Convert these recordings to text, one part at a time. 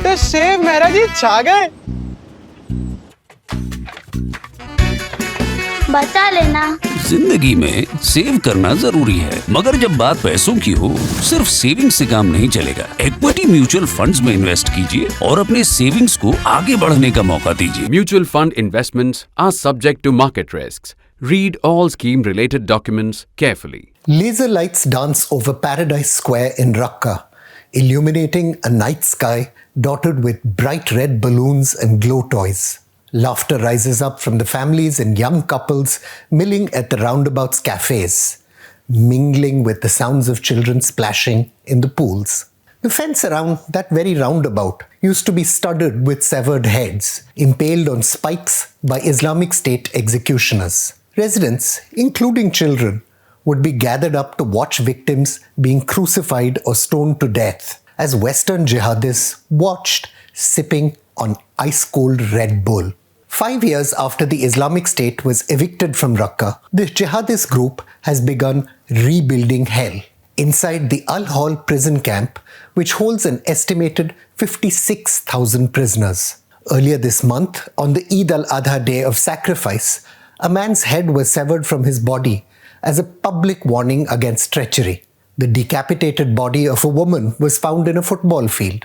छोटे सेव मेहरा जी छा गए। बचा लेना। जिंदगी में सेव करना जरूरी है, मगर जब बात पैसों की हो सिर्फ सेविंग से काम नहीं चलेगा। इक्विटी म्यूचुअल फंड्स में इन्वेस्ट कीजिए और अपने सेविंग्स को आगे बढ़ने का मौका दीजिए। Mutual fund investments are subject to market risks. Read all scheme related documents carefully. Laser lights dance over Paradise Square in Raqqa, illuminating a night sky dotted with bright red balloons and glow toys. Laughter rises up from the families and young couples milling at the roundabouts cafes, mingling with the sounds of children splashing in the pools. The fence around that very roundabout used to be studded with severed heads, impaled on spikes by Islamic State executioners. Residents, including children, would be gathered up to watch victims being crucified or stoned to death as Western jihadists watched, sipping on ice-cold Red Bull. 5 years after the Islamic State was evicted from Raqqa, the jihadist group has begun rebuilding hell inside the Al-Hol prison camp, which holds an estimated 56,000 prisoners. Earlier this month, on the Eid al-Adha day of sacrifice, a man's head was severed from his body as a public warning against treachery. The decapitated body of a woman was found in a football field,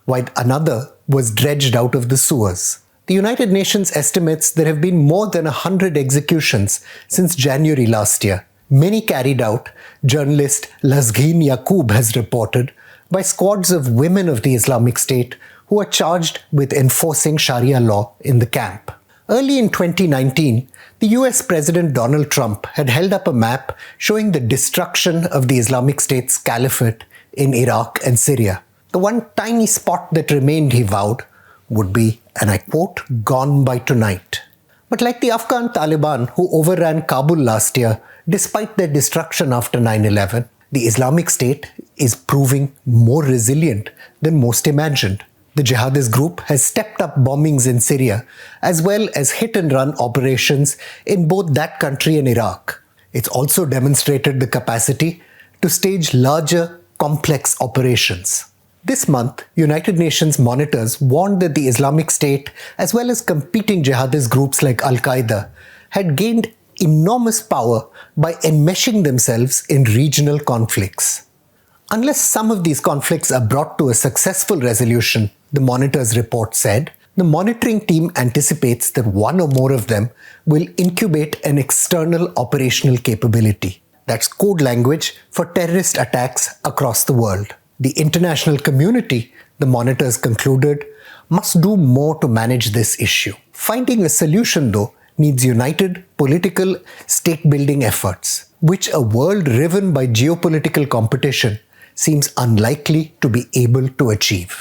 while another was dredged out of the sewers. The United Nations estimates there have been more than 100 executions since January last year. Many carried out, journalist Lazghin Yaqub has reported, by squads of women of the Islamic State who are charged with enforcing Sharia law in the camp. Early in 2019, the US President Donald Trump had held up a map showing the destruction of the Islamic State's caliphate in Iraq and Syria. The one tiny spot that remained, he vowed, would be, and I quote, gone by tonight. But like the Afghan Taliban who overran Kabul last year, despite their destruction after 9/11, the Islamic State is proving more resilient than most imagined. The jihadist group has stepped up bombings in Syria, as well as hit-and-run operations in both that country and Iraq. It's also demonstrated the capacity to stage larger, complex operations. This month, United Nations monitors warned that the Islamic State, as well as competing jihadist groups like Al-Qaeda, had gained enormous power by enmeshing themselves in regional conflicts. Unless some of these conflicts are brought to a successful resolution, the monitor's report said, the monitoring team anticipates that one or more of them will incubate an external operational capability. That's code language for terrorist attacks across the world. The international community, the monitors concluded, must do more to manage this issue. Finding a solution, though, needs united political state-building efforts, which a world riven by geopolitical competition seems unlikely to be able to achieve.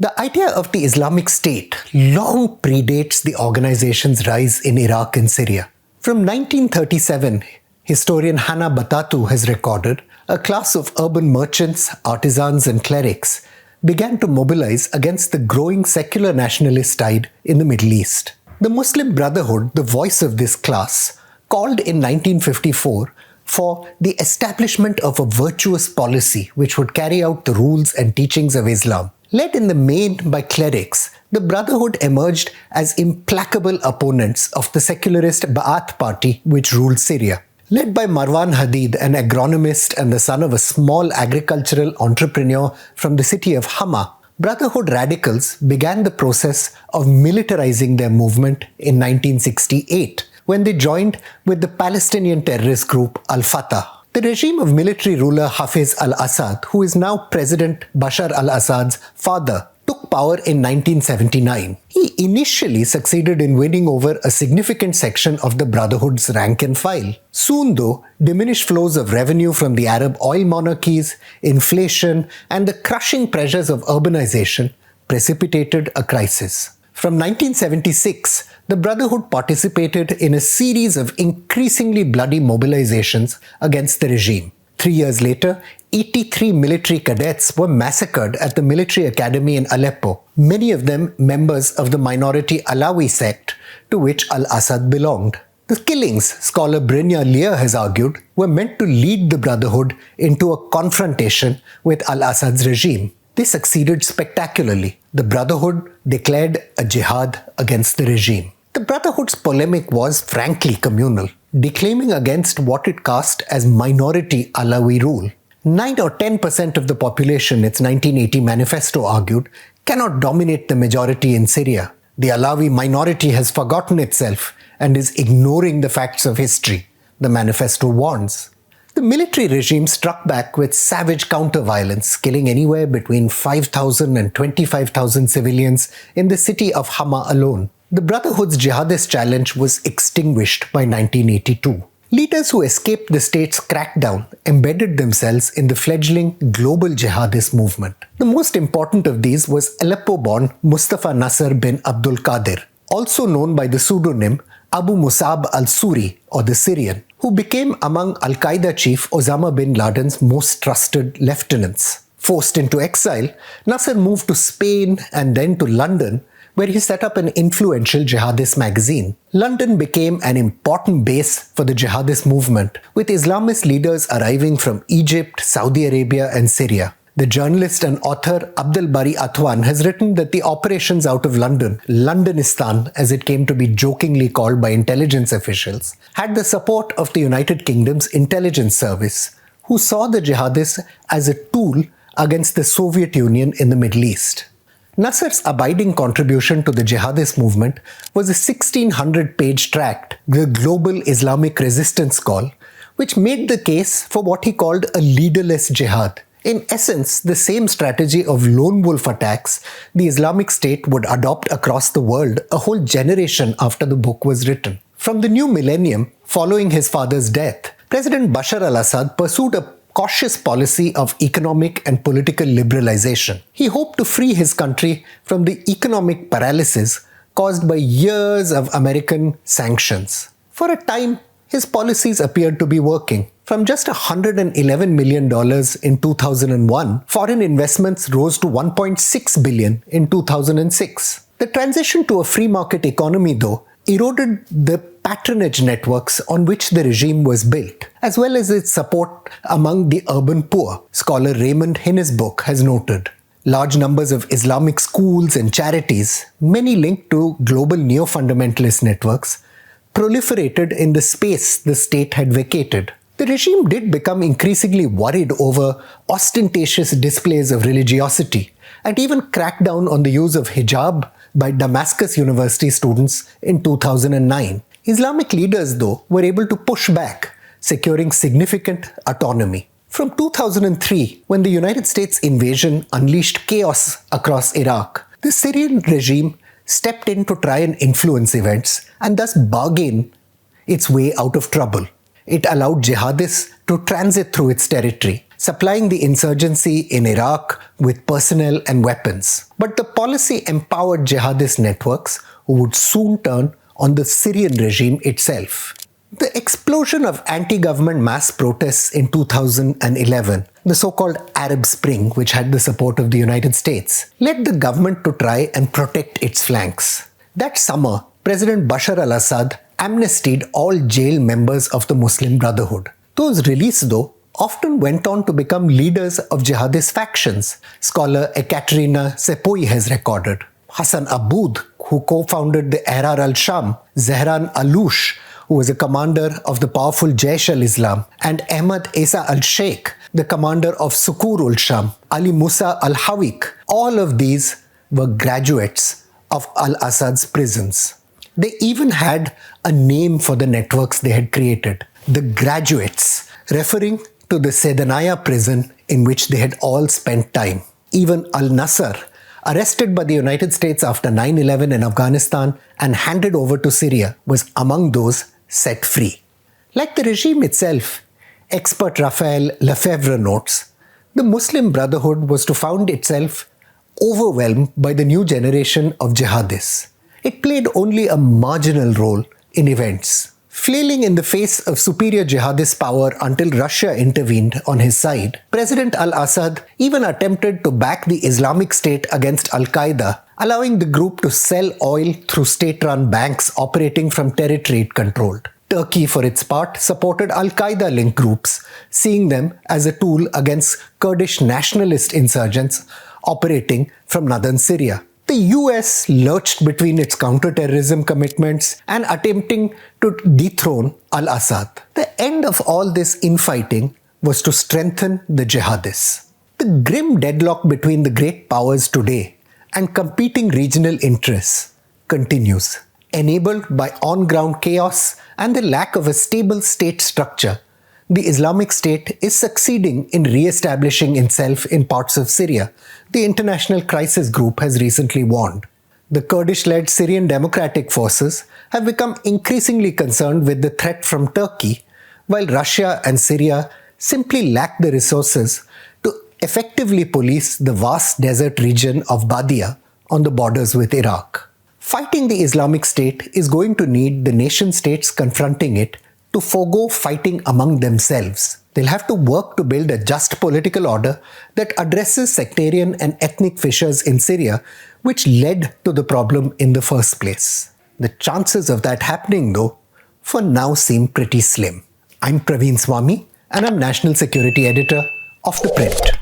The idea of the Islamic State long predates the organization's rise in Iraq and Syria. From 1937, historian Hannah Batatu has recorded, a class of urban merchants, artisans and clerics began to mobilize against the growing secular nationalist tide in the Middle East. The Muslim Brotherhood, the voice of this class, called in 1954 for the establishment of a virtuous policy which would carry out the rules and teachings of Islam. Led in the main by clerics, the Brotherhood emerged as implacable opponents of the secularist Ba'ath party which ruled Syria. Led by Marwan Hadid, an agronomist and the son of a small agricultural entrepreneur from the city of Hama, Brotherhood radicals began the process of militarizing their movement in 1968 when they joined with the Palestinian terrorist group Al-Fatah. The regime of military ruler Hafiz al-Assad, who is now President Bashar al-Assad's father, took power in 1979. He initially succeeded in winning over a significant section of the Brotherhood's rank and file. Soon, though, diminished flows of revenue from the Arab oil monarchies, inflation, and the crushing pressures of urbanization precipitated a crisis. From 1976, the Brotherhood participated in a series of increasingly bloody mobilizations against the regime. 3 years later, 83 military cadets were massacred at the military academy in Aleppo, many of them members of the minority Alawi sect to which al-Assad belonged. The killings, scholar Brynja Lear has argued, were meant to lead the Brotherhood into a confrontation with al-Assad's regime. They succeeded spectacularly. The Brotherhood declared a jihad against the regime. The Brotherhood's polemic was frankly communal, declaiming against what it cast as minority Alawi rule. 9 or 10% of the population, its 1980 manifesto argued, cannot dominate the majority in Syria. The Alawi minority has forgotten itself and is ignoring the facts of history, the manifesto warns. The military regime struck back with savage counter-violence, killing anywhere between 5,000 and 25,000 civilians in the city of Hama alone. The Brotherhood's jihadist challenge was extinguished by 1982. Leaders who escaped the state's crackdown embedded themselves in the fledgling global jihadist movement. The most important of these was Aleppo-born Mustafa Nasser bin Abdul Qadir, also known by the pseudonym Abu Musab al-Suri or the Syrian, who became among Al-Qaeda chief Osama bin Laden's most trusted lieutenants. Forced into exile, Nasser moved to Spain and then to London, where he set up an influential jihadist magazine. London became an important base for the jihadist movement, with Islamist leaders arriving from Egypt, Saudi Arabia and Syria. The journalist and author Abdul Bari Atwan has written that the operations out of London, Londonistan as it came to be jokingly called by intelligence officials, had the support of the United Kingdom's intelligence service, who saw the jihadists as a tool against the Soviet Union in the Middle East. Nasser's abiding contribution to the jihadist movement was a 1600-page tract, The Global Islamic Resistance Call, which made the case for what he called a leaderless jihad. In essence, the same strategy of lone wolf attacks the Islamic State would adopt across the world a whole generation after the book was written. From the new millennium, following his father's death, President Bashar al-Assad pursued a cautious policy of economic and political liberalization. He hoped to free his country from the economic paralysis caused by years of American sanctions. For a time, his policies appeared to be working. From just $111 million in 2001, foreign investments rose to $1.6 billion in 2006. The transition to a free market economy, though, eroded the patronage networks on which the regime was built, as well as its support among the urban poor, scholar Raymond Hinnesbock has noted. Large numbers of Islamic schools and charities, many linked to global neo-fundamentalist networks, proliferated in the space the state had vacated. The regime did become increasingly worried over ostentatious displays of religiosity and even cracked down on the use of hijab by Damascus University students in 2009. Islamic leaders, though, were able to push back, securing significant autonomy. From 2003, when the United States invasion unleashed chaos across Iraq, the Syrian regime stepped in to try and influence events and thus bargain its way out of trouble. It allowed jihadists to transit through its territory, supplying the insurgency in Iraq with personnel and weapons. But the policy empowered jihadist networks who would soon turn on the Syrian regime itself. The explosion of anti-government mass protests in 2011, the so-called Arab Spring, which had the support of the United States, led the government to try and protect its flanks. That summer, President Bashar al-Assad amnestied all jail members of the Muslim Brotherhood. Those released, though, often went on to become leaders of jihadist factions, scholar Ekaterina Sepoy has recorded. Hassan Aboud, who co-founded the Ahrar al-Sham, Zehran Aloush, who was a commander of the powerful Jaish al-Islam, and Ahmad Isa al-Sheikh, the commander of Sukur al-Sham, Ali Musa al-Hawik. All of these were graduates of al-Assad's prisons. They even had a name for the networks they had created, the Graduates, referring to the Sedanaya prison in which they had all spent time. Even al-Nasser, arrested by the United States after 9/11 in Afghanistan and handed over to Syria, was among those set free. Like the regime itself, expert Raphael Lefebvre notes, the Muslim Brotherhood was to find itself overwhelmed by the new generation of jihadists. It played only a marginal role in events. Flailing in the face of superior jihadist power until Russia intervened on his side, President al-Assad even attempted to back the Islamic State against Al-Qaeda, allowing the group to sell oil through state-run banks operating from territory it controlled. Turkey, for its part, supported Al-Qaeda-linked groups, seeing them as a tool against Kurdish nationalist insurgents operating from northern Syria. The US lurched between its counter-terrorism commitments and attempting to dethrone al-Assad. The end of all this infighting was to strengthen the jihadists. The grim deadlock between the great powers today and competing regional interests continues. Enabled by on-ground chaos and the lack of a stable state structure, the Islamic State is succeeding in re-establishing itself in parts of Syria, the International Crisis Group has recently warned. The Kurdish-led Syrian Democratic Forces have become increasingly concerned with the threat from Turkey, while Russia and Syria simply lack the resources to effectively police the vast desert region of Badia on the borders with Iraq. Fighting the Islamic State is going to need the nation-states confronting it to forego fighting among themselves. They'll have to work to build a just political order that addresses sectarian and ethnic fissures in Syria, which led to the problem in the first place. The chances of that happening, though, for now seem pretty slim. I'm Praveen Swami, and I'm National Security Editor of ThePrint.